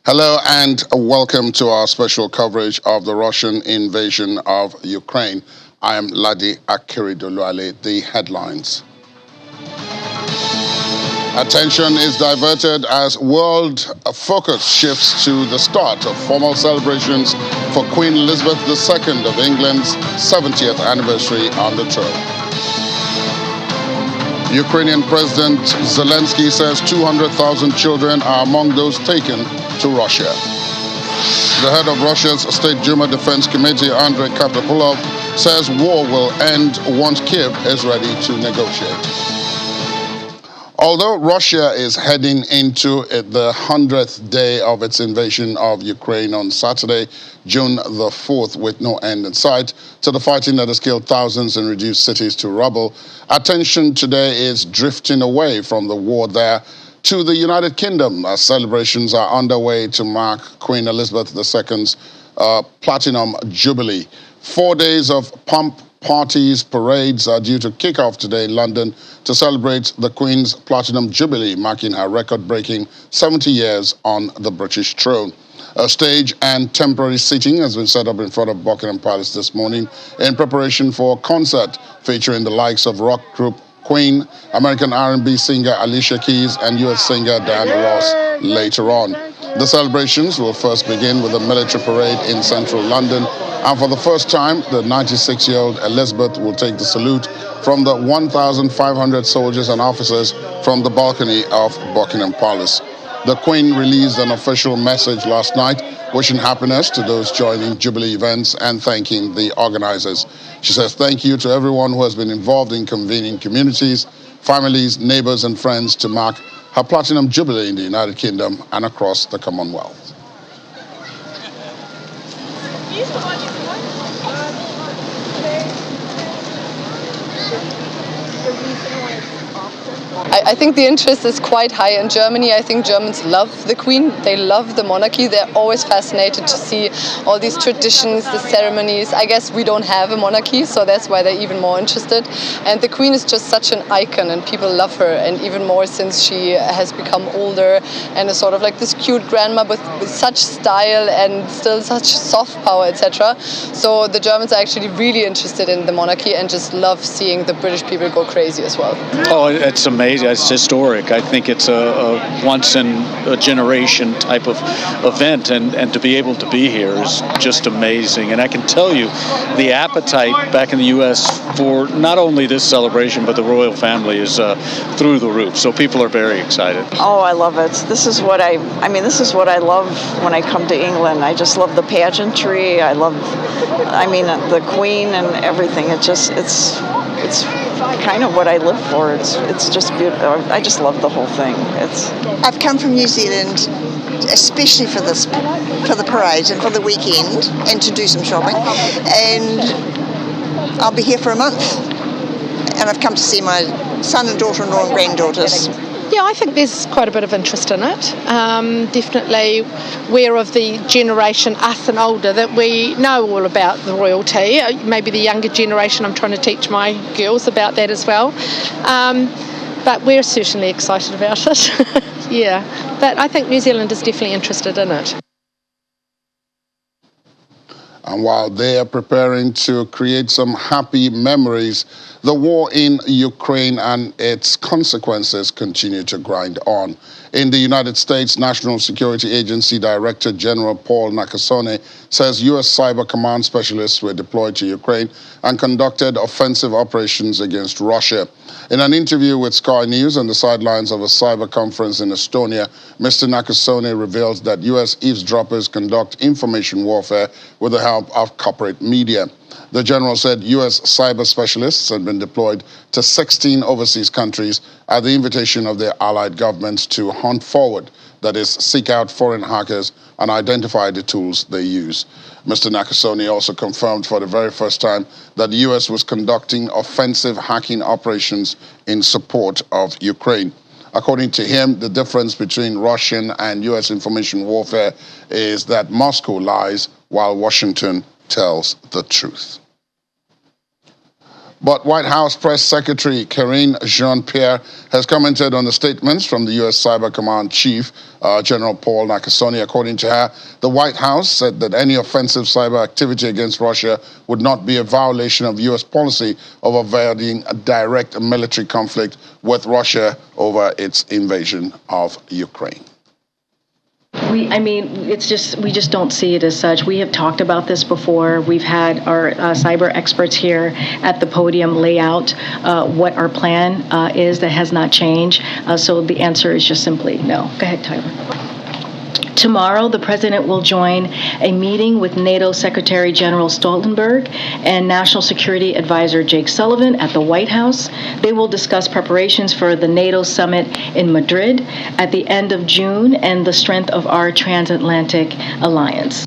Hello and welcome to our special coverage of the Russian invasion of Ukraine. I am Ladi Akiridoluale. The headlines. Attention is diverted as world focus shifts to the start of formal celebrations for Queen Elizabeth II of England's 70th anniversary on the throne. Ukrainian President Zelensky says 200,000 children are among those taken to Russia. The head of Russia's State Duma Defense Committee, Andrei Kaptopolov, says war will end once Kiev is ready to negotiate. Although Russia is heading into the 100th day of its invasion of Ukraine on Saturday, June the 4th, with no end in sight to the fighting that has killed thousands and reduced cities to rubble, attention today is drifting away from the war there to the United Kingdom as celebrations are underway to mark Queen Elizabeth II's Platinum Jubilee. 4 days of pomp, parties, parades are due to kick off today in London to celebrate the Queen's Platinum Jubilee, marking her record-breaking 70 years on the British throne. A stage and temporary seating has been set up in front of Buckingham Palace this morning in preparation for a concert featuring the likes of rock group Queen, American R&B singer Alicia Keys, and U.S. singer Diana Ross later on. The celebrations will first begin with a military parade in central London, and for the first time, the 96-year-old Elizabeth will take the salute from the 1,500 soldiers and officers from the balcony of Buckingham Palace. The Queen released an official message last night wishing happiness to those joining Jubilee events and thanking the organizers. She says thank you to everyone who has been involved in convening communities, families, neighbors, and friends to mark her Platinum Jubilee in the United Kingdom and across the Commonwealth. I think the interest is quite high in Germany. I think Germans love the Queen. They love the monarchy. They're always fascinated to see all these traditions, the ceremonies. I guess we don't have a monarchy, so that's why they're even more interested. And the Queen is just such an icon, and people love her, and even more since she has become older and is sort of like this cute grandma with such style and still such soft power, etc. So the Germans are actually really interested in the monarchy and just love seeing the British people go crazy as well. Oh, it's amazing. It's historic. I think it's a once-in-a-generation type of event, and to be able to be here is just amazing. And I can tell you, the appetite back in the U.S. for not only this celebration, but the royal family is through the roof. So people are very excited. Oh, I love it. This is what I love when I come to England. I just love the pageantry. The Queen and everything. It's kind of what I live for. It's just beautiful. I just love the whole thing. I've come from New Zealand especially for the parade and for the weekend and to do some shopping, and I'll be here for a month, and I've come to see my son and daughter-in-law and granddaughters. Yeah, I think there's quite a bit of interest in it. Definitely we're of the generation, us and older, that we know all about the royalty. Maybe the younger generation, I'm trying to teach my girls about that as well. But we're certainly excited about it. Yeah, but I think New Zealand is definitely interested in it. And while they are preparing to create some happy memories, the war in Ukraine and its consequences continue to grind on. In the United States, National Security Agency Director General Paul Nakasone says U.S. Cyber Command specialists were deployed to Ukraine and conducted offensive operations against Russia. In an interview with Sky News on the sidelines of a cyber conference in Estonia, Mr. Nakasone reveals that U.S. eavesdroppers conduct information warfare with the help of corporate media. The general said U.S. cyber specialists had been deployed to 16 overseas countries at the invitation of their allied governments to hunt forward, that is, seek out foreign hackers and identify the tools they use. Mr. Nakasone also confirmed for the very first time that the U.S. was conducting offensive hacking operations in support of Ukraine. According to him, the difference between Russian and U.S. information warfare is that Moscow lies while Washington tells the truth. But White House Press Secretary Karine Jean-Pierre has commented on the statements from the U.S. Cyber Command Chief, General Paul Nakasone. According to her, the White House said that any offensive cyber activity against Russia would not be a violation of U.S. policy of avoiding a direct military conflict with Russia over its invasion of Ukraine. We just don't see it as such. We have talked about this before. We've had our cyber experts here at the podium lay out what our plan is that has not changed. So the answer is just simply no. Go ahead, Tyler. Tomorrow, the President will join a meeting with NATO Secretary General Stoltenberg and National Security Advisor Jake Sullivan at the White House. They will discuss preparations for the NATO summit in Madrid at the end of June and the strength of our transatlantic alliance.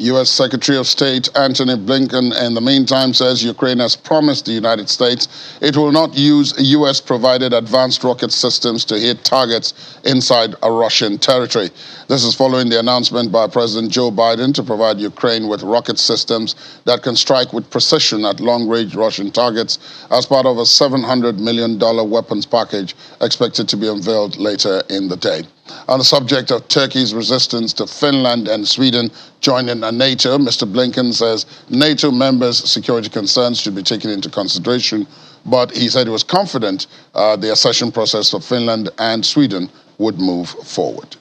U.S. Secretary of State Antony Blinken, in the meantime, says Ukraine has promised the United States it will not use U.S.-provided advanced rocket systems to hit targets inside a Russian territory. This is following the announcement by President Joe Biden to provide Ukraine with rocket systems that can strike with precision at long-range Russian targets as part of a $700 million weapons package expected to be unveiled later in the day. On the subject of Turkey's resistance to Finland and Sweden joining NATO, Mr. Blinken says NATO members' security concerns should be taken into consideration, but he said he was confident the accession process for Finland and Sweden would move forward.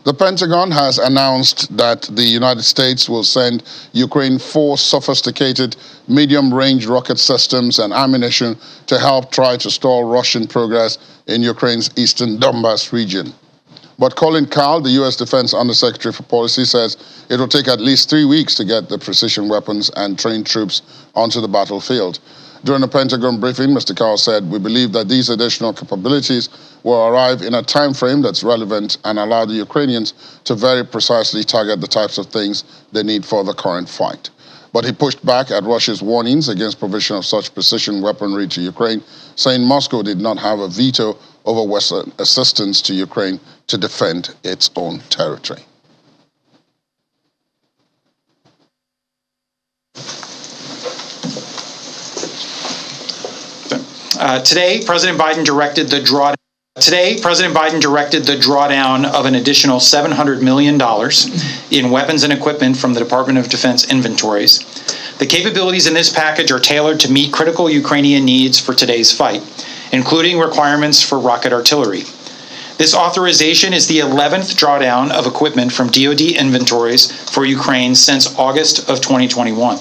The Pentagon has announced that the United States will send Ukraine 4 sophisticated medium-range rocket systems and ammunition to help try to stall Russian progress in Ukraine's eastern Donbas region. But Colin Kahl, the U.S. Defense Undersecretary for Policy, says it will take at least 3 weeks to get the precision weapons and trained troops onto the battlefield. During a Pentagon briefing, Mr. Kahl said, "We believe that these additional capabilities will arrive in a time frame that's relevant and allow the Ukrainians to very precisely target the types of things they need for the current fight." But he pushed back at Russia's warnings against provision of such precision weaponry to Ukraine, saying Moscow did not have a veto over Western assistance to Ukraine to defend its own territory. Today, President Biden directed the drawdown of an additional $700 million in weapons and equipment from the Department of Defense inventories. The capabilities in this package are tailored to meet critical Ukrainian needs for today's fight, including requirements for rocket artillery. This authorization is the 11th drawdown of equipment from DoD inventories for Ukraine since August of 2021.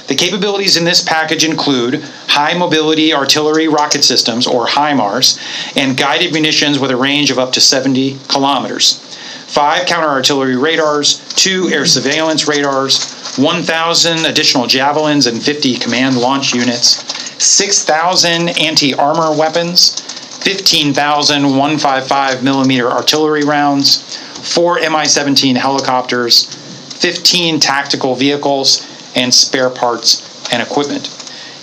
The capabilities in this package include high-mobility artillery rocket systems, or HIMARS, and guided munitions with a range of up to 70 kilometers, 5 counter-artillery radars, 2 air surveillance radars, 1,000 additional Javelins and 50 command launch units, 6,000 anti-armor weapons, 15,000 155mm artillery rounds, 4 Mi-17 helicopters, 15 tactical vehicles, and spare parts and equipment.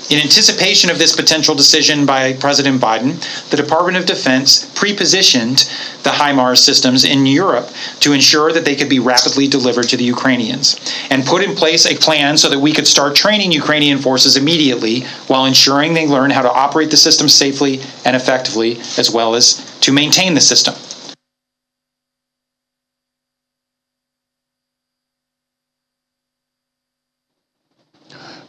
In anticipation of this potential decision by President Biden, the Department of Defense pre-positioned the HIMARS systems in Europe to ensure that they could be rapidly delivered to the Ukrainians, and put in place a plan so that we could start training Ukrainian forces immediately while ensuring they learn how to operate the system safely and effectively, as well as to maintain the system.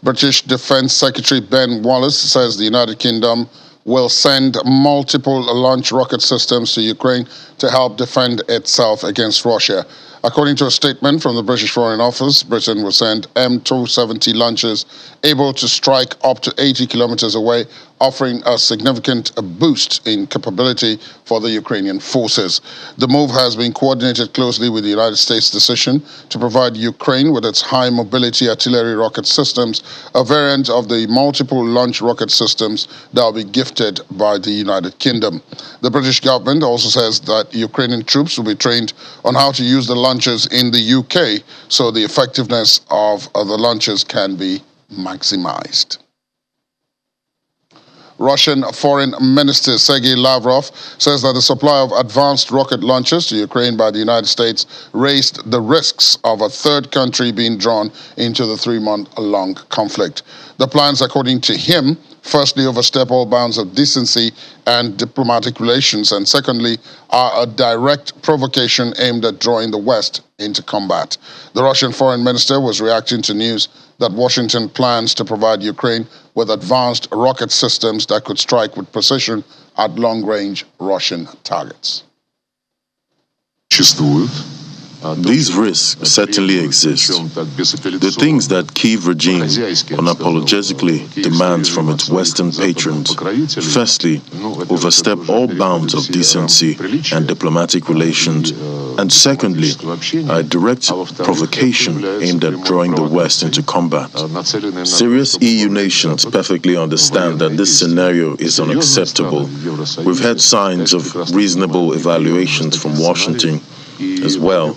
British Defense Secretary Ben Wallace says the United Kingdom will send multiple launch rocket systems to Ukraine to help defend itself against Russia. According to a statement from the British Foreign Office, Britain will send M270 launchers able to strike up to 80 kilometers away, offering a significant boost in capability for the Ukrainian forces. The move has been coordinated closely with the United States' decision to provide Ukraine with its high-mobility artillery rocket systems, a variant of the multiple launch rocket systems that will be gifted by the United Kingdom. The British government also says that Ukrainian troops will be trained on how to use the launchers in the UK, so the effectiveness of the launchers can be maximized. Russian Foreign Minister Sergei Lavrov says that the supply of advanced rocket launchers to Ukraine by the United States raised the risks of a third country being drawn into the 3-month-long conflict. The plans, according to him, firstly, overstep all bounds of decency and diplomatic relations, and secondly, are a direct provocation aimed at drawing the West into combat. The Russian foreign minister was reacting to news that Washington plans to provide Ukraine with advanced rocket systems that could strike with precision at long-range Russian targets. These risks certainly exist. The things that Kyiv regime unapologetically demands from its Western patrons, firstly, overstep all bounds of decency and diplomatic relations, and secondly, a direct provocation aimed at drawing the West into combat. Serious EU nations perfectly understand that this scenario is unacceptable. We've had signs of reasonable evaluations from Washington as well.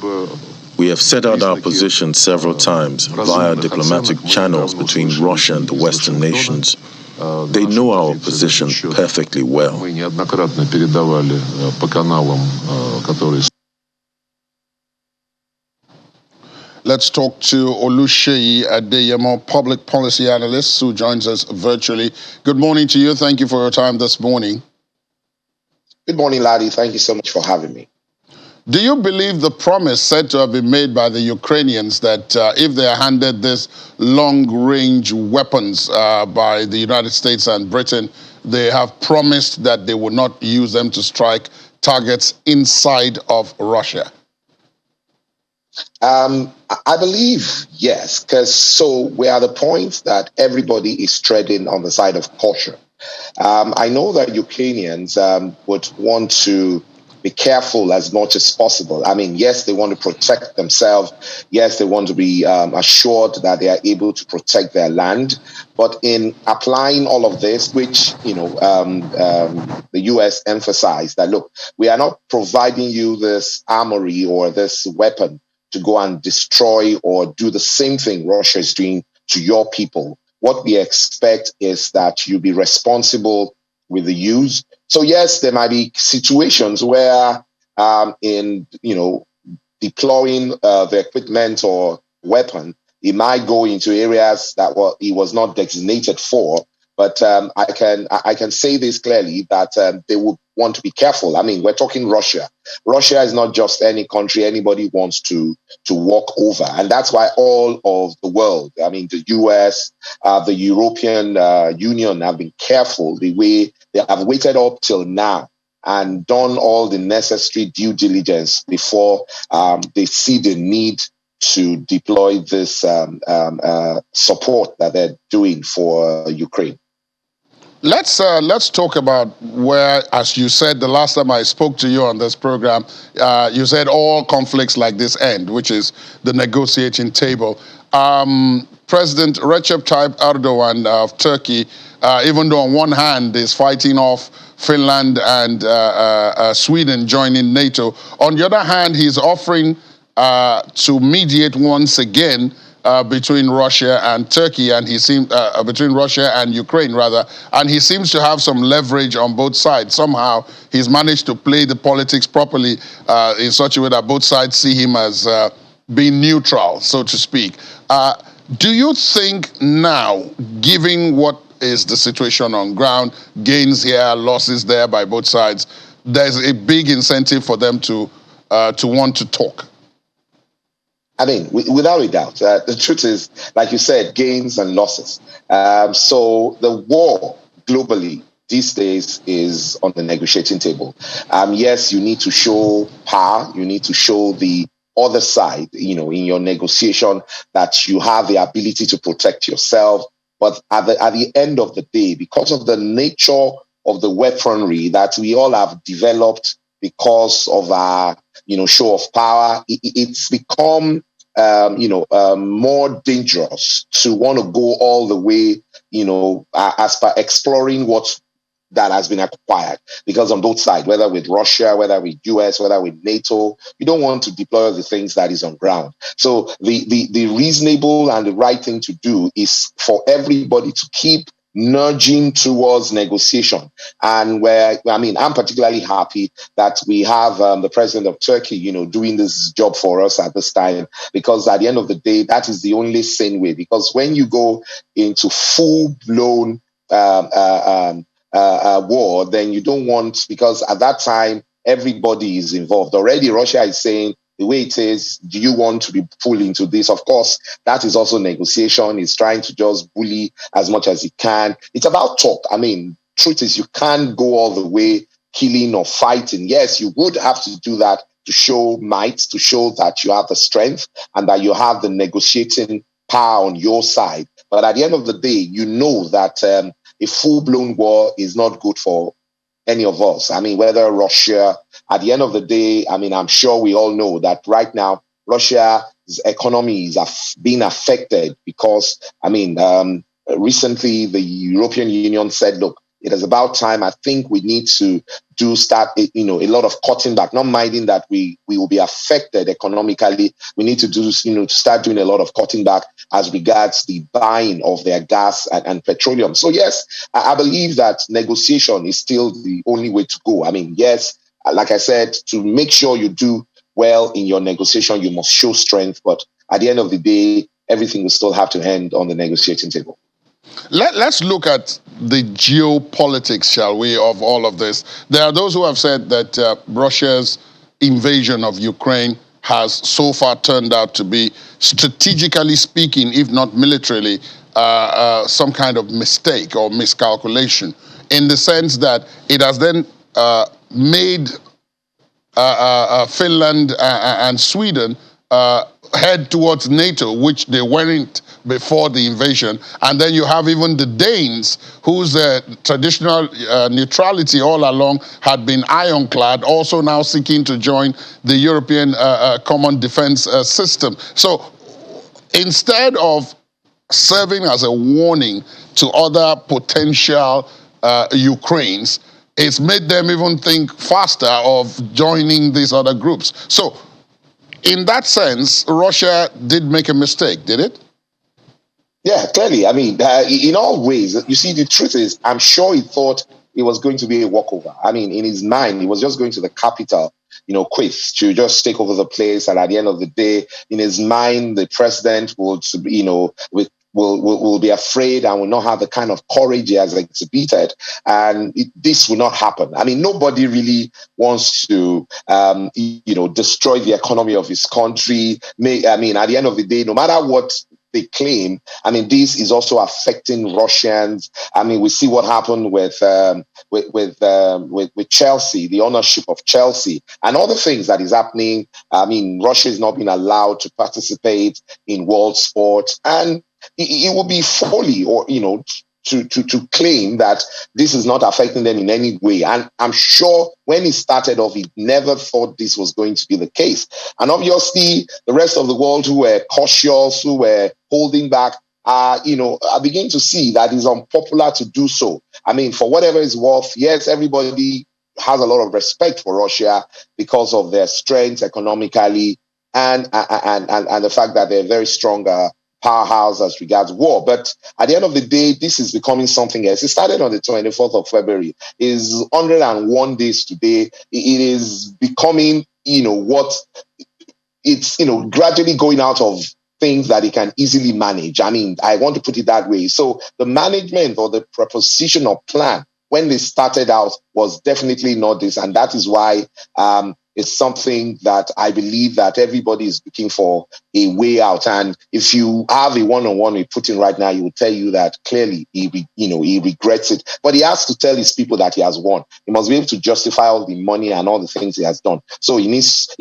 We have set out our position several times via diplomatic channels between Russia and the Western nations. They know our position perfectly well. Let's talk to Oluseyi Adeyemo, public policy analyst, who joins us virtually. Good morning to you. Thank you for your time this morning. Good morning, Laddie. Thank you so much for having me. Do you believe the promise said to have been made by the Ukrainians that if they are handed these long-range weapons by the United States and Britain, they have promised that they would not use them to strike targets inside of Russia? I believe yes, because we're at the point that everybody is treading on the side of caution. I know that Ukrainians would want to be careful as much as possible. I mean, yes, they want to protect themselves. Yes, they want to be assured that they are able to protect their land. But in applying all of this, which, the U.S. emphasized that, look, we are not providing you this armory or this weapon to go and destroy or do the same thing Russia is doing to your people. What we expect is that you be responsible with the use. So yes, there might be situations where in deploying the equipment or weapon, it might go into areas that it was not designated for. But I can say this clearly that they would want to be careful. I mean, we're talking Russia. Russia is not just any country anybody wants to walk over, and that's why all of the world, I mean, the US, the European Union have been careful the way they have waited up till now and done all the necessary due diligence before they see the need to deploy this support that they're doing for Ukraine. Let's talk about where, as you said the last time I spoke to you on this program, you said all conflicts like this end, which is the negotiating table. President Recep Tayyip Erdogan of Turkey, even though on one hand is fighting off Finland and Sweden joining NATO, on the other hand he's offering to mediate once again between Russia and Turkey, and between Russia and Ukraine rather, and he seems to have some leverage on both sides. Somehow he's managed to play the politics properly in such a way that both sides see him as being neutral, so to speak. Do you think now, given what is the situation on ground, gains here, losses there by both sides, there's a big incentive for them to want to talk? I mean, without a doubt, the truth is, like you said, gains and losses. So the war globally these days is on the negotiating table. Yes, you need to show power. You need to show the other side, in your negotiation that you have the ability to protect yourself. But at the end of the day, because of the nature of the weaponry that we all have developed because of our, show of power, it's become, more dangerous to want to go all the way, as per exploring what that has been acquired. Because on both sides, whether with Russia, whether with US, whether with NATO, you don't want to deploy the things that is on ground. So the reasonable and the right thing to do is for everybody to keep nudging towards negotiation. And I'm particularly happy that we have the president of Turkey, doing this job for us at this time, because at the end of the day, that is the only sane way. Because when you go into full-blown war, then you don't want, because at that time, everybody is involved. Already, Russia is saying, the way it is, do you want to be pulled into this? Of course, that is also negotiation. It's trying to just bully as much as it can. It's about talk. Truth is, you can't go all the way killing or fighting. Yes, you would have to do that to show might, to show that you have the strength and that you have the negotiating power on your side. But at the end of the day, you know that a full-blown war is not good for any of us. Whether Russia, at the end of the day, I'm sure we all know that right now, Russia's economy is being affected because, recently the European Union said, look, it is about time. I think we need to start a lot of cutting back, not minding that we will be affected economically. We need to start doing a lot of cutting back as regards the buying of their gas and petroleum. So yes, I believe that negotiation is still the only way to go. Yes, like I said, to make sure you do well in your negotiation, you must show strength. But at the end of the day, everything will still have to end on the negotiating table. Let's look at the geopolitics, shall we, of all of this. There are those who have said that Russia's invasion of Ukraine has so far turned out to be, strategically speaking, if not militarily, some kind of mistake or miscalculation, in the sense that it has then made Finland and Sweden head towards NATO, which they weren't before the invasion. And then you have even the Danes, whose traditional neutrality all along had been ironclad, also now seeking to join the European Common Defense System. So instead of serving as a warning to other potential Ukraines, it's made them even think faster of joining these other groups. So in that sense, Russia did make a mistake, did it? Yeah, clearly. In all ways, you see, the truth is, I'm sure he thought it was going to be a walkover. In his mind, he was just going to the capital, quick, to just take over the place. And at the end of the day, in his mind, the president would, will be afraid and will not have the kind of courage he has exhibited. And this will not happen. Nobody really wants to, destroy the economy of his country. At the end of the day, no matter what they claim, this is also affecting Russians. We see what happened with Chelsea, the ownership of Chelsea, and other things that is happening. Russia is not being allowed to participate in world sports, and it will be folly, or to claim that this is not affecting them in any way. And I'm sure when he started off, he never thought this was going to be the case. And obviously, the rest of the world who were cautious, who were holding back, are beginning to see that it's unpopular to do so. For whatever it's worth, yes, everybody has a lot of respect for Russia because of their strength economically and the fact that they're very strong powerhouse as regards war. But at the end of the day, this is becoming something else. It started on the 24th of February. It's 101 days today. It is becoming, it's, gradually going out of things that it can easily manage. I want to put it that way. So the management or the proposition or plan when they started out was definitely not this. And that is why it's something that I believe that everybody is looking for a way out. And if you have a one-on-one with Putin right now, he will tell you that clearly he regrets it. But he has to tell his people that he has won. He must be able to justify all the money and all the things he has done. So he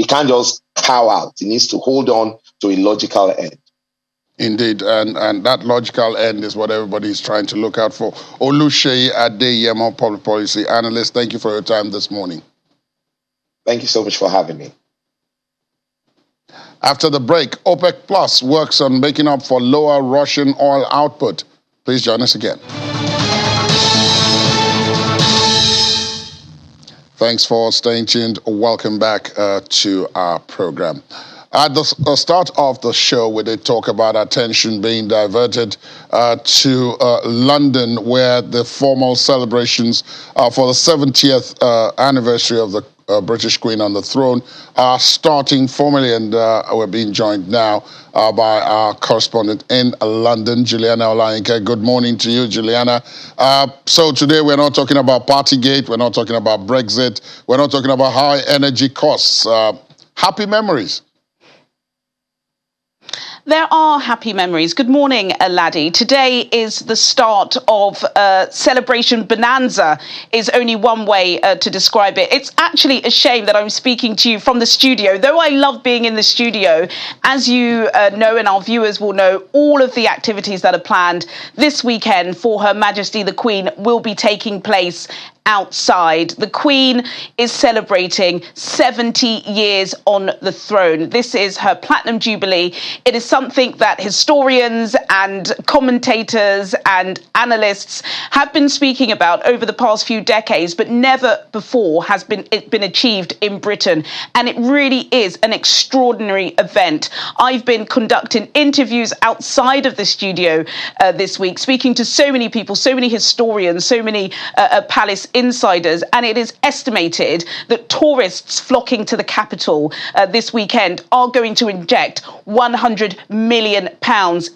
can't just cow out. He needs to hold on to a logical end. Indeed, and that logical end is what everybody is trying to look out for. Oluseyi Adeyemo, public policy analyst, thank you for your time this morning. Thank you so much for having me. After the break, OPEC Plus works on making up for lower Russian oil output. Please join us again. Thanks for staying tuned. Welcome back to our program. At the start of the show, we did talk about attention being diverted to London, where the formal celebrations for the 70th anniversary of the British Queen on the throne are starting formally, and we're being joined now by our correspondent in London, Juliana Olayinka. Good morning to you, Juliana. So today we're not talking about Partygate, we're not talking about Brexit, we're not talking about high energy costs. Happy memories. There are happy memories. Good morning, Laddie. Today is the start of Celebration Bonanza, is only one way to describe it. It's actually a shame that I'm speaking to you from the studio. Though I love being in the studio, as you know and our viewers will know, all of the activities that are planned this weekend for Her Majesty the Queen will be taking place outside. The Queen is celebrating 70 years on the throne. This is her Platinum Jubilee. It is something that historians and commentators and analysts have been speaking about over the past few decades, but never before has it been achieved in Britain. And it really is an extraordinary event. I've been conducting interviews outside of the studio this week, speaking to so many people, so many historians, so many palace insiders, and it is estimated that tourists flocking to the capital this weekend are going to inject £100 million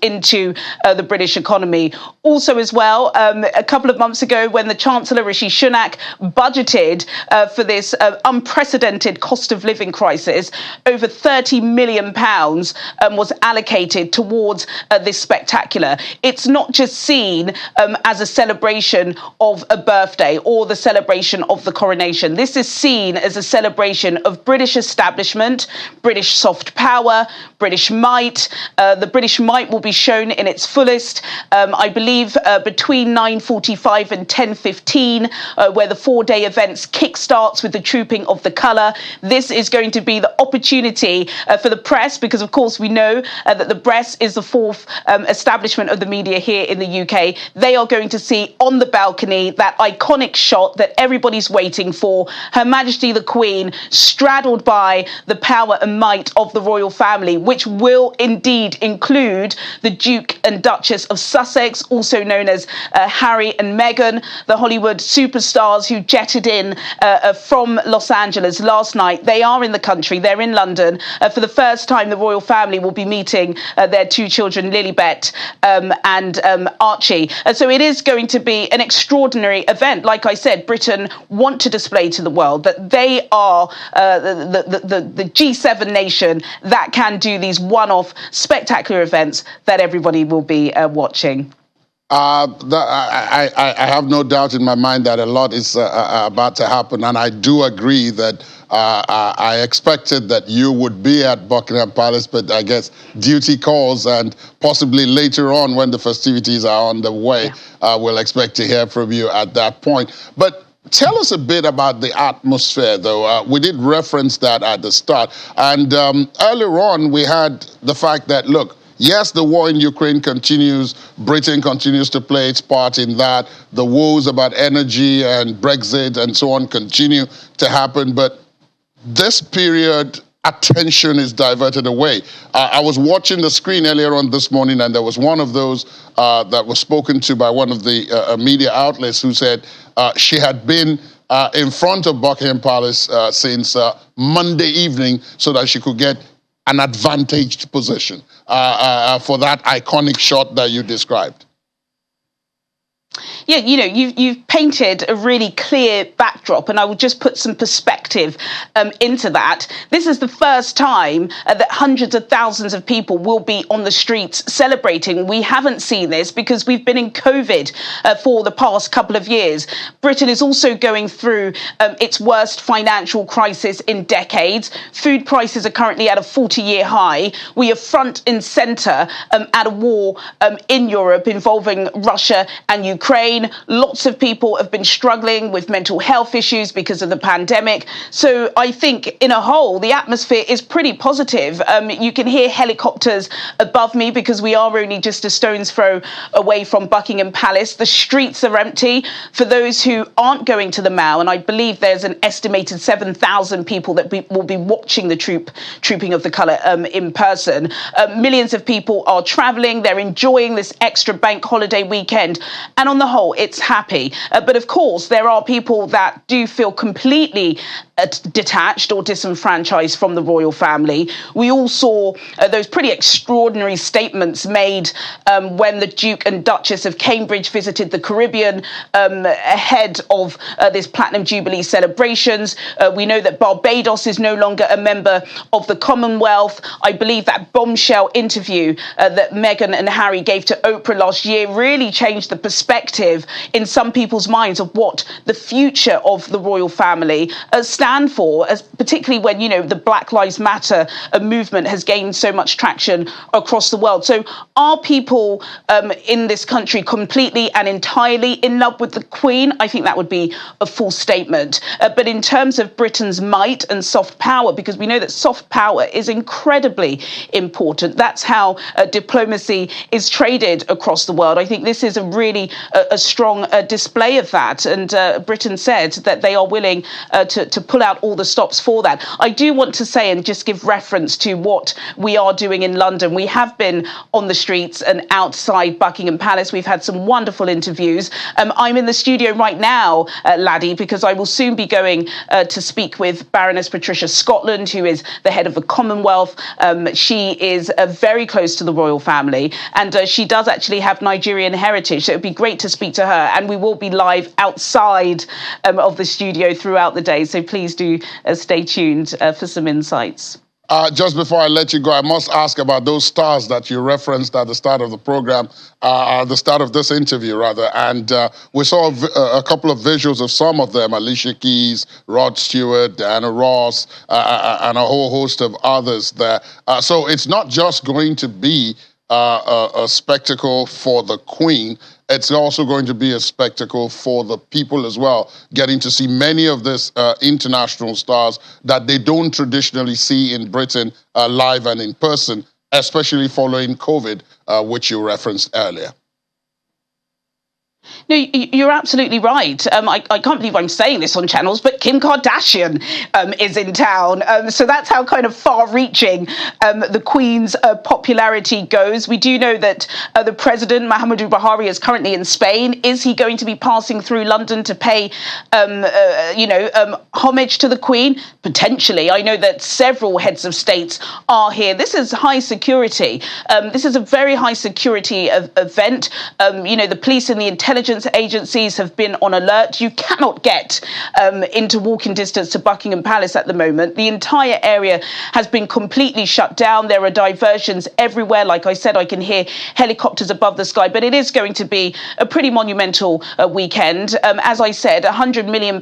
into the British economy. Also as well, a couple of months ago when the Chancellor Rishi Sunak budgeted for this unprecedented cost of living crisis, over £30 million was allocated towards this spectacular. It's not just seen as a celebration of a birthday or the celebration of the coronation. This is seen as a celebration of British establishment, British soft power, British might. The British might will be shown in its fullest, I believe, between 9:45 and 10:15, where the four-day events kick-starts with the trooping of the colour. This is going to be the opportunity for the press, because of course we know that the press is the fourth establishment of the media here in the UK. They are going to see on the balcony that iconic shot that everybody's waiting for, Her Majesty the Queen straddled by the power and might of the royal family, which will indeed include the Duke and Duchess of Sussex, also known as Harry and Meghan, the Hollywood superstars who jetted in from Los Angeles last night. They are in the country, they're in London. For the first time, the royal family will be meeting their two children, Lilibet and Archie. So it is going to be an extraordinary event. Like I said, Britain want to display to the world that they are the G7 nation that can do these one-off spectacular events that everybody will be watching. I have no doubt in my mind that a lot is about to happen, and I do agree that I expected that you would be at Buckingham Palace, but I guess duty calls, and possibly later on when the festivities are on the way, we'll expect to hear from you at that point. But tell us a bit about the atmosphere, though. We did reference that at the start. And earlier on, we had the fact that, look, yes, the war in Ukraine continues. Britain continues to play its part in that. The woes about energy and Brexit and so on continue to happen. But this period, attention is diverted away. I was watching the screen earlier on this morning, and there was one of those that was spoken to by one of the media outlets who said she had been in front of Buckingham Palace since Monday evening so that she could get an advantaged position for that iconic shot that you described. Yeah, you know, you've painted a really clear backdrop, and I will just put some perspective into that. This is the first time that hundreds of thousands of people will be on the streets celebrating. We haven't seen this because we've been in COVID for the past couple of years. Britain is also going through its worst financial crisis in decades. Food prices are currently at a 40-year high. We are front and centre at a war in Europe involving Russia and Ukraine. Ukraine. Lots of people have been struggling with mental health issues because of the pandemic. So I think in a whole, the atmosphere is pretty positive. You can hear helicopters above me because we are only just a stone's throw away from Buckingham Palace. The streets are empty. For those who aren't going to the Mall, and I believe there's an estimated 7,000 people that will be watching the trooping of the colour in person. Millions of people are travelling. They're enjoying this extra bank holiday weekend. And on the whole, it's happy. But of course, there are people that do feel completely detached or disenfranchised from the royal family. We all saw those pretty extraordinary statements made when the Duke and Duchess of Cambridge visited the Caribbean ahead of this Platinum Jubilee celebrations. We know that Barbados is no longer a member of the Commonwealth. I believe that bombshell interview that Meghan and Harry gave to Oprah last year really changed the perspective in some people's minds of what the future of the royal family stand for, as particularly when, you know, the Black Lives Matter movement has gained so much traction across the world. So are people in this country completely and entirely in love with the Queen? I think that would be a false statement. But in terms of Britain's might and soft power, because we know that soft power is incredibly important. That's how diplomacy is traded across the world. I think this is a really a strong display of that. And Britain said that they are willing to pull out all the stops for that. I do want to say and just give reference to what we are doing in London. We have been on the streets and outside Buckingham Palace. We've had some wonderful interviews. I'm in the studio right now, Laddie, because I will soon be going to speak with Baroness Patricia Scotland, who is the head of the Commonwealth. She is very close to the royal family, and she does actually have Nigerian heritage. So it would be great to speak to her, and we will be live outside of the studio throughout the day. So please do stay tuned for some insights. Just before I let you go, I must ask about those stars that you referenced at the start of the program, at the start of this interview, rather. And we saw a couple of visuals of some of them: Alicia Keys, Rod Stewart, Diana Ross, and a whole host of others there. So it's not just going to be a spectacle for the Queen. It's also going to be a spectacle for the people as well, getting to see many of these international stars that they don't traditionally see in Britain live and in person, especially following COVID, which you referenced earlier. No, you're absolutely right. I can't believe I'm saying this on channels, but Kim Kardashian is in town. So that's how kind of far-reaching the Queen's popularity goes. We do know that the President, Muhammadu Buhari, is currently in Spain. Is he going to be passing through London to pay, homage to the Queen? Potentially. I know that several heads of states are here. This is high security. This is a very high security event. The police and the intelligence agencies have been on alert. You cannot get into walking distance to Buckingham Palace at the moment. The entire area has been completely shut down. There are diversions everywhere. Like I said, I can hear helicopters above the sky, but it is going to be a pretty monumental weekend. As I said, £100 million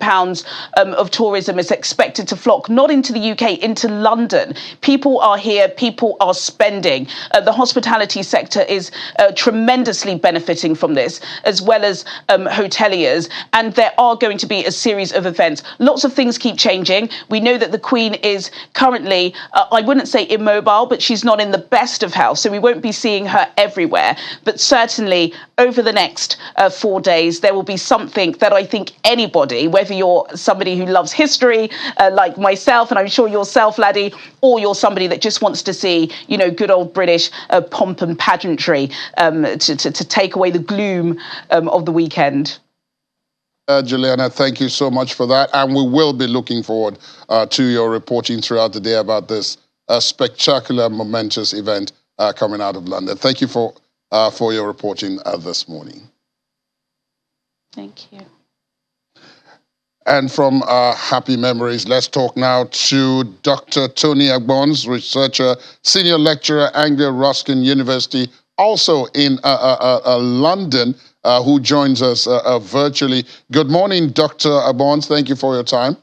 of tourism is expected to flock, not into the UK, into London. People are here, people are spending. The hospitality sector is tremendously benefiting from this, as well as hoteliers, and there are going to be a series of events. Lots of things keep changing. We know that the Queen is currently, I wouldn't say immobile, but she's not in the best of health, so we won't be seeing her everywhere. But certainly over the next 4 days, there will be something that I think anybody, whether you're somebody who loves history like myself, and I'm sure yourself, Laddie, or you're somebody that just wants to see, good old British pomp and pageantry to take away the gloom of the weekend. Juliana, thank you so much for that. And we will be looking forward to your reporting throughout the day about this spectacular, momentous event coming out of London. Thank you for your reporting this morning. Thank you. And from happy memories, let's talk now to Dr. Tony Agbons, researcher, senior lecturer, Anglia Ruskin University, also in London, who joins us virtually. Good morning, Dr. Agbons. Thank you for your time.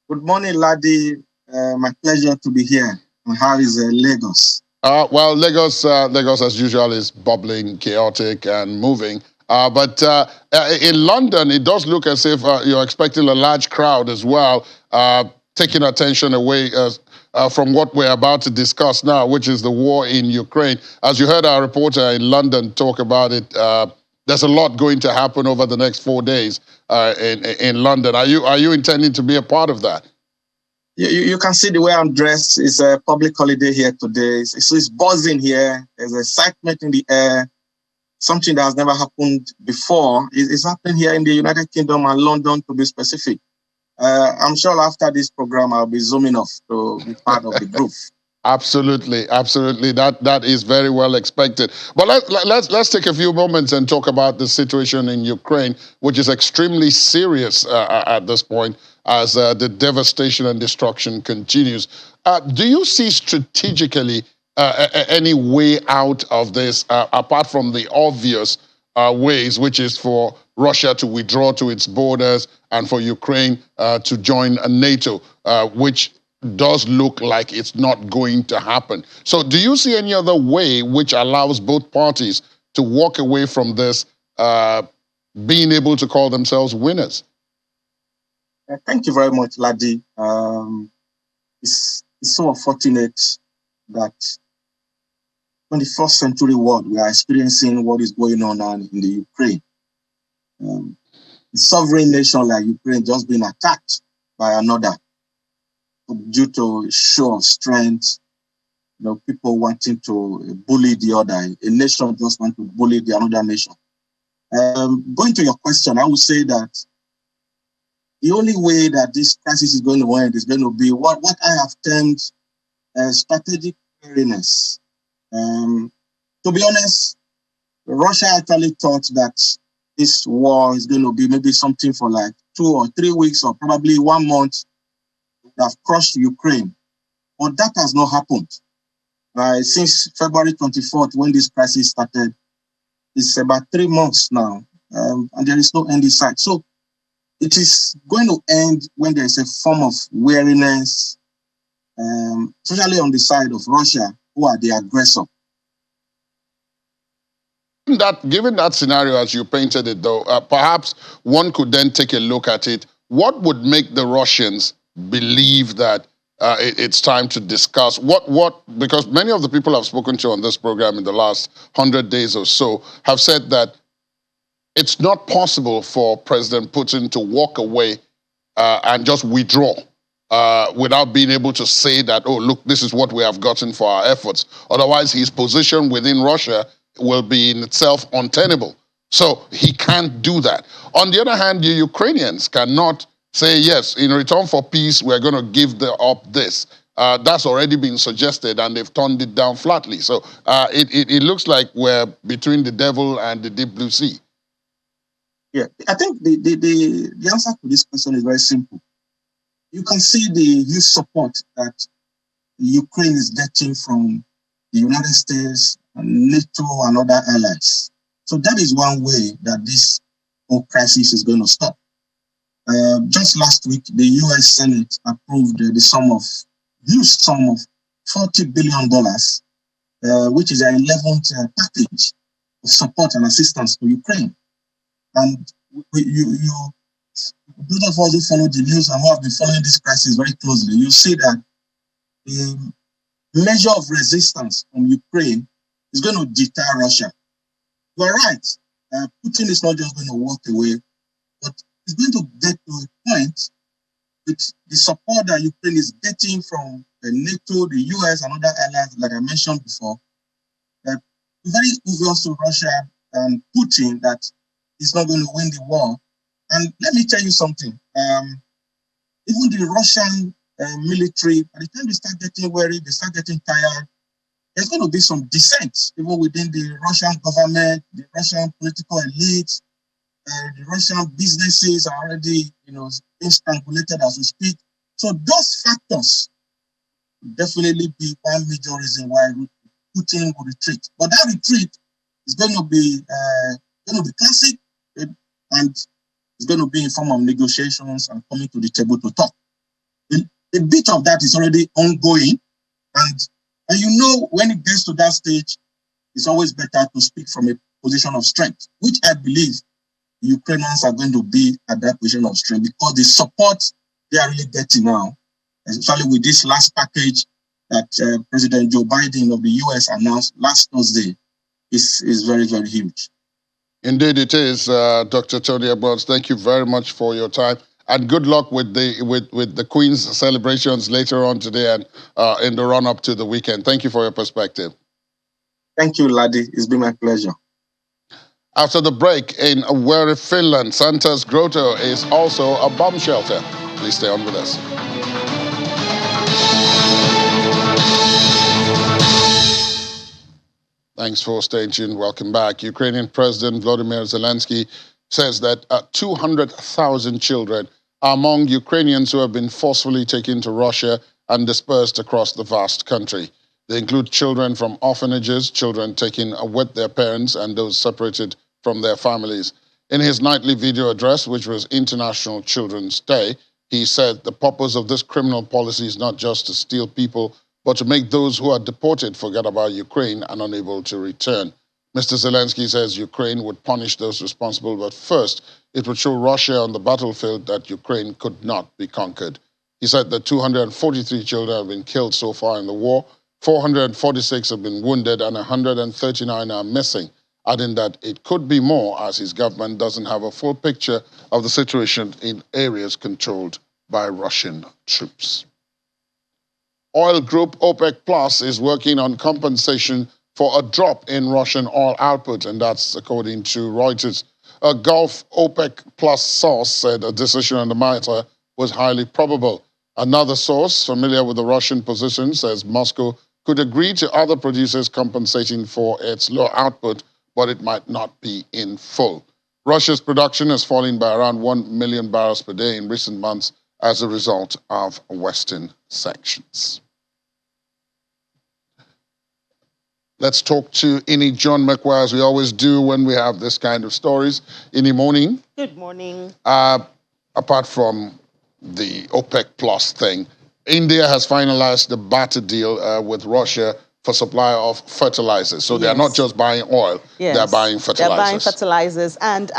Good morning, Laddie. My pleasure to be here. And how is Lagos? Well, Lagos, as usual, is bubbling, chaotic, and moving. But in London, it does look as if you're expecting a large crowd as well, taking attention away from what we're about to discuss now, which is the war in Ukraine. As you heard our reporter in London talk about it, there's a lot going to happen over the next 4 days in London. Are you intending to be a part of that? You can see the way I'm dressed. It's a public holiday here today. So it's buzzing here. There's excitement in the air. Something that has never happened before is happening here in the United Kingdom and London, to be specific. I'm sure after this program, I'll be zooming off to be part of the group. Absolutely. That is very well expected. But let's take a few moments and talk about the situation in Ukraine, which is extremely serious at this point as the devastation and destruction continues. Do you see strategically any way out of this, apart from the obvious ways, which is for Russia to withdraw to its borders and for Ukraine to join NATO, which does look like it's not going to happen. So do you see any other way which allows both parties to walk away from this, being able to call themselves winners? Thank you very much, Ladi. It's so unfortunate that 21st century world, we are experiencing what is going on now in the Ukraine. A sovereign nation like Ukraine just being attacked by another due to show of strength, people wanting to bully the other. A nation just want to bully the another nation. Going to your question, I would say that the only way that this crisis is going to end is going to be what I have termed strategic readiness. To be honest, Russia actually thought that this war is going to be maybe something for like 2 or 3 weeks or probably 1 month, would have crushed Ukraine. But that has not happened. Since February 24th, when this crisis started, it's about 3 months now, and there is no end in sight. So it is going to end when there is a form of weariness, especially on the side of Russia, who are the aggressor. Given that scenario as you painted it, though, perhaps one could then take a look at it. What would make the Russians believe that it's time to discuss because many of the people I've spoken to on this program in the last 100 days or so have said that it's not possible for President Putin to walk away and just withdraw without being able to say that, oh, look, this is what we have gotten for our efforts. Otherwise, his position within Russia will be in itself untenable. So he can't do that. On the other hand, the Ukrainians cannot say, yes, in return for peace, we're going to give up this. That's already been suggested, and they've turned it down flatly. So it looks like we're between the devil and the deep blue sea. Yeah, I think the answer to this question is very simple. You can see the huge support that Ukraine is getting from the United States, NATO, and other allies. So that is one way that this whole crisis is going to stop. Just last week, the U.S. Senate approved the huge sum of $40 billion, which is an 11th package of support and assistance to Ukraine. And those of us who follow the news and who have been following this crisis very closely, you see that the measure of resistance from Ukraine is going to deter Russia. You are right. Putin is not just going to walk away, but he's going to get to a point with the support that Ukraine is getting from the NATO, the US, and other allies, like I mentioned before, that it's very obvious to Russia and Putin that he's not going to win the war. And let me tell you something. Even the Russian military, by the time they start getting weary, they start getting tired, there's going to be some dissent, even within the Russian government, the Russian political elite, the Russian businesses are already, being strangulated as we speak. So those factors will definitely be one major reason why Putin will retreat. But that retreat is going to be classic, and it's going to be in form of negotiations and coming to the table to talk. A bit of that is already ongoing, and And when it gets to that stage, it's always better to speak from a position of strength, which I believe the Ukrainians are going to be at that position of strength because the support they are really getting now, especially with this last package that President Joe Biden of the US announced last Thursday, is very, very huge. Indeed, it is, Dr. Tony Abrams. Thank you very much for your time, and good luck with the Queen's celebrations later on today and in the run-up to the weekend. Thank you for your perspective. Thank you, Ladi. It's been my pleasure. After the break, in Wari, Finland, Santa's Grotto is also a bomb shelter. Please stay on with us. Thanks for staying tuned. Welcome back. Ukrainian President Volodymyr Zelensky says that 200,000 children are among Ukrainians who have been forcefully taken to Russia and dispersed across the vast country. They include children from orphanages, children taken with their parents, and those separated from their families. In his nightly video address, which was International Children's Day, he said the purpose of this criminal policy is not just to steal people, but to make those who are deported forget about Ukraine and unable to return. Mr. Zelensky says Ukraine would punish those responsible, but first, it would show Russia on the battlefield that Ukraine could not be conquered. He said that 243 children have been killed so far in the war, 446 have been wounded, and 139 are missing, adding that it could be more as his government doesn't have a full picture of the situation in areas controlled by Russian troops. Oil group OPEC Plus is working on compensation for a drop in Russian oil output, and that's according to Reuters. A Gulf OPEC Plus source said a decision on the matter was highly probable. Another source familiar with the Russian position says Moscow could agree to other producers compensating for its low output, but it might not be in full. Russia's production has fallen by around 1 million barrels per day in recent months as a result of Western sanctions. Let's talk to Ini John McQuarrie, as we always do when we have this kind of stories. Ini, morning. Good morning. Apart from the OPEC Plus thing, India has finalized the barter deal with Russia for supply of fertilizers. So they're not just buying oil, they're buying fertilizers. They're buying fertilizers. And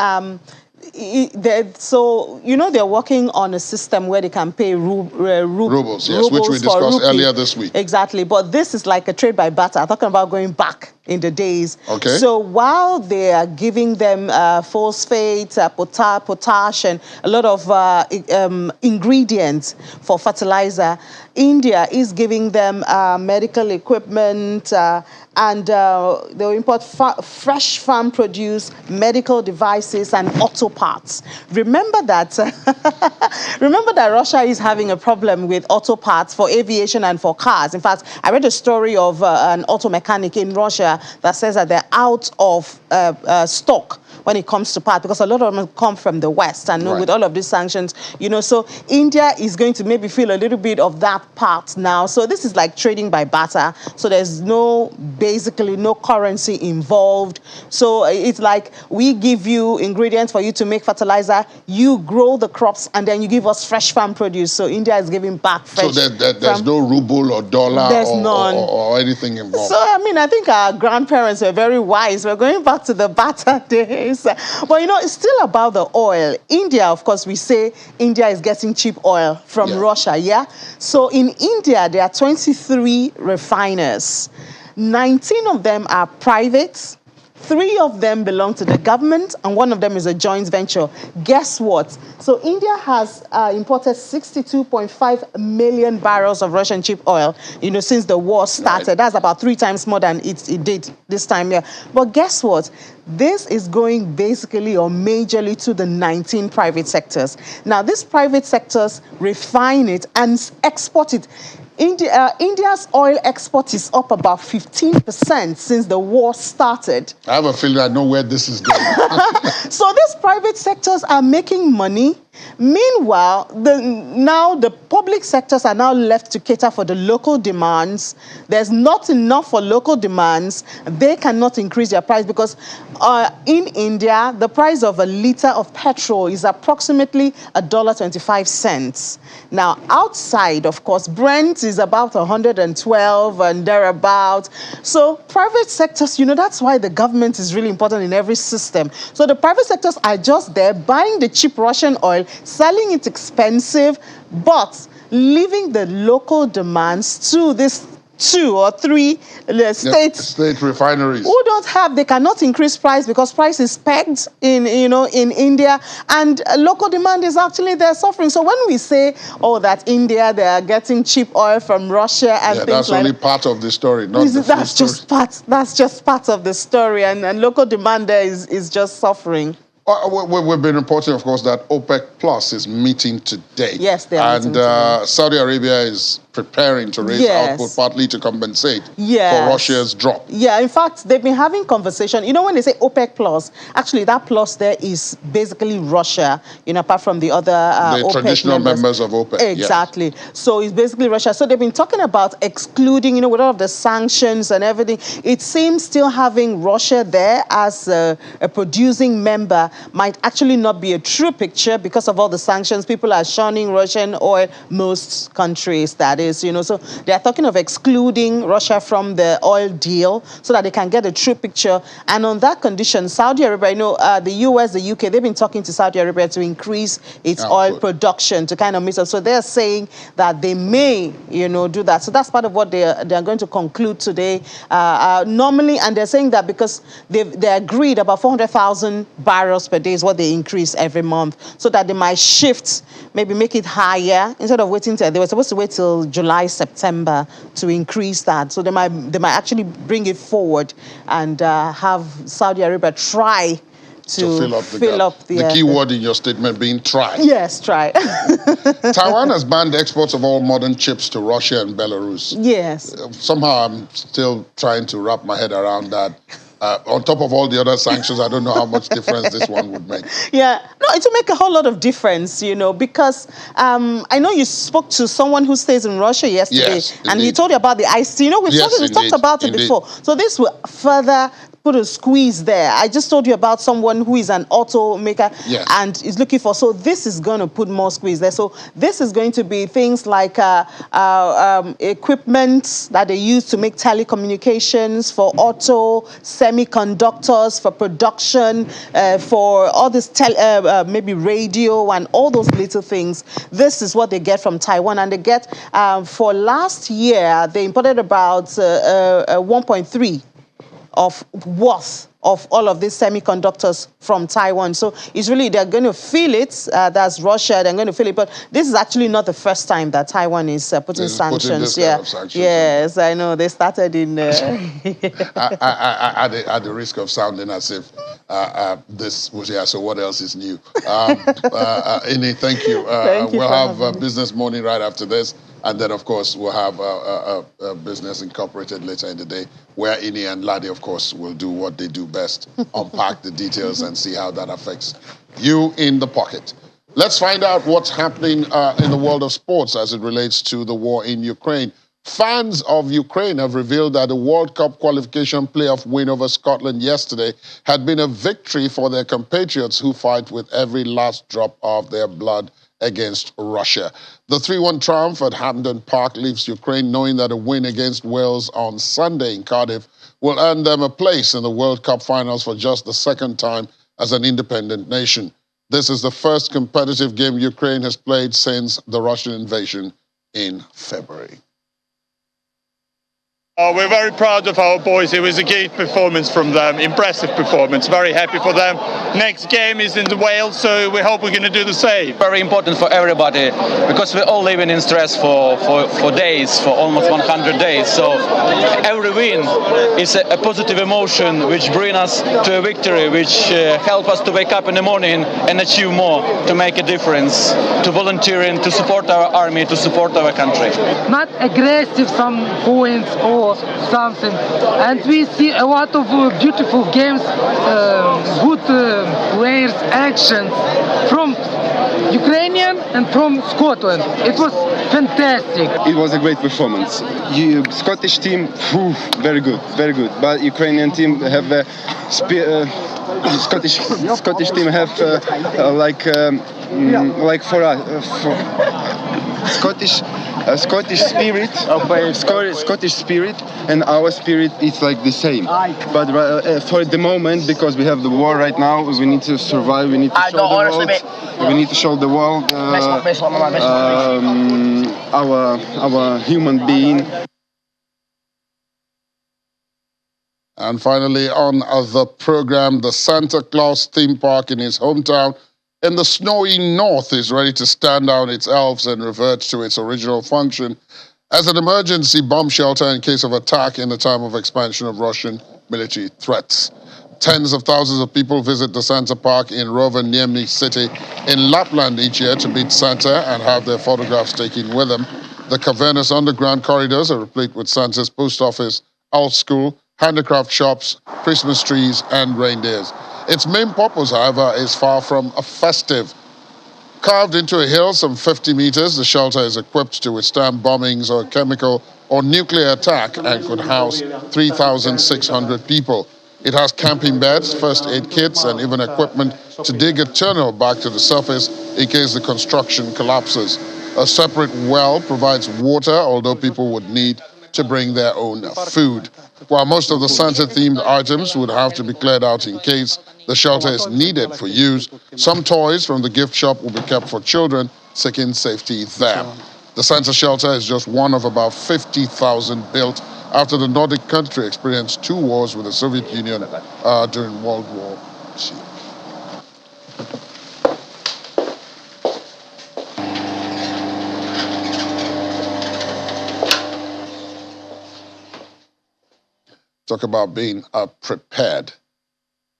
they're working on a system where they can pay rubles, yes, which we discussed earlier this week. Exactly. But this is like a trade by barter. I'm talking about going back in the days. Okay. So while they are giving them phosphate, potash, and a lot of ingredients for fertilizer, India is giving them medical equipment and they'll import fresh farm produce, medical devices, and auto parts. Remember that Russia is having a problem with auto parts for aviation and for cars. In fact, I read a story of an auto mechanic in Russia that says that they're out of stock when it comes to parts, because a lot of them come from the West, and with all of these sanctions, so India is going to maybe feel a little bit of that part now. So this is like trading by barter. So there's basically no currency involved. So it's like we give you ingredients for you to make fertilizer, you grow the crops, and then you give us fresh farm produce. So India is giving back fresh. So there's no ruble or dollar or anything involved. So I think our grandparents were very wise. We're going back to the barter days. But it's still about the oil. India, of course, we say India is getting cheap oil from Russia, So in India, there are 23 refiners. 19 of them are private. 3 of them belong to the government, and 1 of them is a joint venture. Guess what? So India has imported 62.5 million barrels of Russian cheap oil, since the war started. That's about 3 times more than it did this time. But guess what? This is going basically or majorly to the 19 private sectors. Now, these private sectors refine it and export it. India's oil export is up about 15% since the war started. I have a feeling I know where this is going. So these private sectors are making money. Meanwhile, now the public sectors are now left to cater for the local demands. There's not enough for local demands. They cannot increase their price because in India, the price of a liter of petrol is approximately $1.25. Now, outside, of course, Brent is about 112 and thereabout. So private sectors, that's why the government is really important in every system. So the private sectors are just there buying the cheap Russian oil, selling it expensive, but leaving the local demands to this 2 or 3 state refineries they cannot increase price because price is pegged in India, and local demand is actually they're suffering. So when we say that India, they are getting cheap oil from Russia and things that's like only part of the story, not the full that's story. That's just part of the story, and local demand there is just suffering. We've been reporting, of course, that OPEC Plus is meeting today. Yes, they are meeting today. Saudi Arabia is preparing to raise output partly to compensate for Russia's drop. Yeah, in fact, they've been having conversation. When they say OPEC Plus, actually that plus there is basically Russia, apart from the other the OPEC traditional members of OPEC. Exactly. Yes. So it's basically Russia. So they've been talking about excluding, with all of the sanctions and everything. It seems still having Russia there as a producing member might actually not be a true picture because of all the sanctions. People are shunning Russian oil, most countries, that is, So they're talking of excluding Russia from the oil deal so that they can get a true picture. And on that condition, Saudi Arabia, the US, the UK, they've been talking to Saudi Arabia to increase its oil production to kind of meet up. So they're saying that they may, do that. So that's part of what they're going to conclude today. Normally, and they're saying that because they agreed about 400,000 barrels per day is what they increase every month, so that they might shift, maybe make it higher instead of waiting till they were supposed to wait till July, September to increase that. So they might actually bring it forward and have Saudi Arabia try to fill up the key word in your statement being try. Yes, try. Taiwan has banned exports of all modern chips to Russia and Belarus. Yes. Somehow I'm still trying to wrap my head around that. On top of all the other sanctions, I don't know how much difference this one would make. Yeah, no, it will make a whole lot of difference, because I know you spoke to someone who stays in Russia yesterday, and he told you about the ice. We've talked about it before. So this will further put a squeeze there. I just told you about someone who is an automaker and is looking for. So this is going to put more squeeze there. So this is going to be things like equipment that they use to make telecommunications, for auto, semiconductors, for production, for all this maybe radio and all those little things. This is what they get from Taiwan, and they get for last year they imported about 1.3 of worth of all of these semiconductors from Taiwan. So it's really, they're going to feel it. That's Russia. They're going to feel it. But this is actually not the first time that Taiwan is putting sanctions. Kind of sanctions. Yes, I know. They started in... at the risk of sounding as if this was, so what else is new? Ini, thank you. We'll have Business Morning right after this. And then, of course, we'll have Business Incorporated later in the day, where Ini and Ladi, of course, will do what they do best, unpack the details and see how that affects you in the pocket. Let's find out what's happening in the world of sports as it relates to the war in Ukraine. Fans of Ukraine have revealed that the World Cup qualification playoff win over Scotland yesterday had been a victory for their compatriots who fight with every last drop of their blood against Russia. The 3-1 triumph at Hampden Park leaves Ukraine knowing that a win against Wales on Sunday in Cardiff will earn them a place in the World Cup finals for just the second time as an independent nation. This is the first competitive game Ukraine has played since the Russian invasion in February. We're very proud of our boys. It was a great performance from them, impressive performance, very happy for them. Next game is in the Wales, so we hope we're going to do the same. Very important for everybody, because we're all living in stress for days, for almost 100 days. So every win is a positive emotion which brings us to a victory, which help us to wake up in the morning and achieve more, to make a difference, to volunteering, to support our army, to support our country. Not aggressive, some points or something, and we see a lot of beautiful games, good players, actions from Ukrainian and from Scotland. It was fantastic. It was a great performance. Scottish team, very good, very good. But Ukrainian team have a Scottish team have like for us Scottish spirit, Scottish spirit, and our spirit is like the same. But for the moment, because we have the war right now, we need to survive. We need to show the world. We need to show the world our human being. And finally, on the program, the Santa Claus theme park in his hometown in the snowy north is ready to stand down its elves and revert to its original function as an emergency bomb shelter in case of attack in the time of expansion of Russian military threats. Tens of thousands of people visit the Santa Park in Rovaniemi city in Lapland each year to meet Santa and have their photographs taken with them. The cavernous underground corridors are replete with Santa's post office, old school, handicraft shops, Christmas trees, and reindeers. Its main purpose, however, is far from a festive. Carved into a hill some 50 meters, the shelter is equipped to withstand bombings or chemical or nuclear attack and could house 3,600 people. It has camping beds, first aid kits, and even equipment to dig a tunnel back to the surface in case the construction collapses. A separate well provides water, although people would need to bring their own food. While most of the Santa-themed items would have to be cleared out in case the shelter is needed for use, some toys from the gift shop will be kept for children seeking safety there. The Santa shelter is just one of about 50,000 built after the Nordic country experienced 2 wars with the Soviet Union during World War II. Talk about being prepared.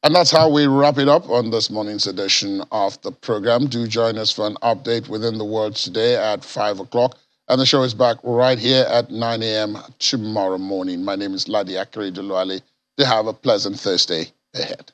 And that's how we wrap it up on this morning's edition of the program. Do join us for an update within the world today at 5 o'clock. And the show is back right here at 9 a.m. tomorrow morning. My name is Ladi Akere Duluale. Do have a pleasant Thursday ahead.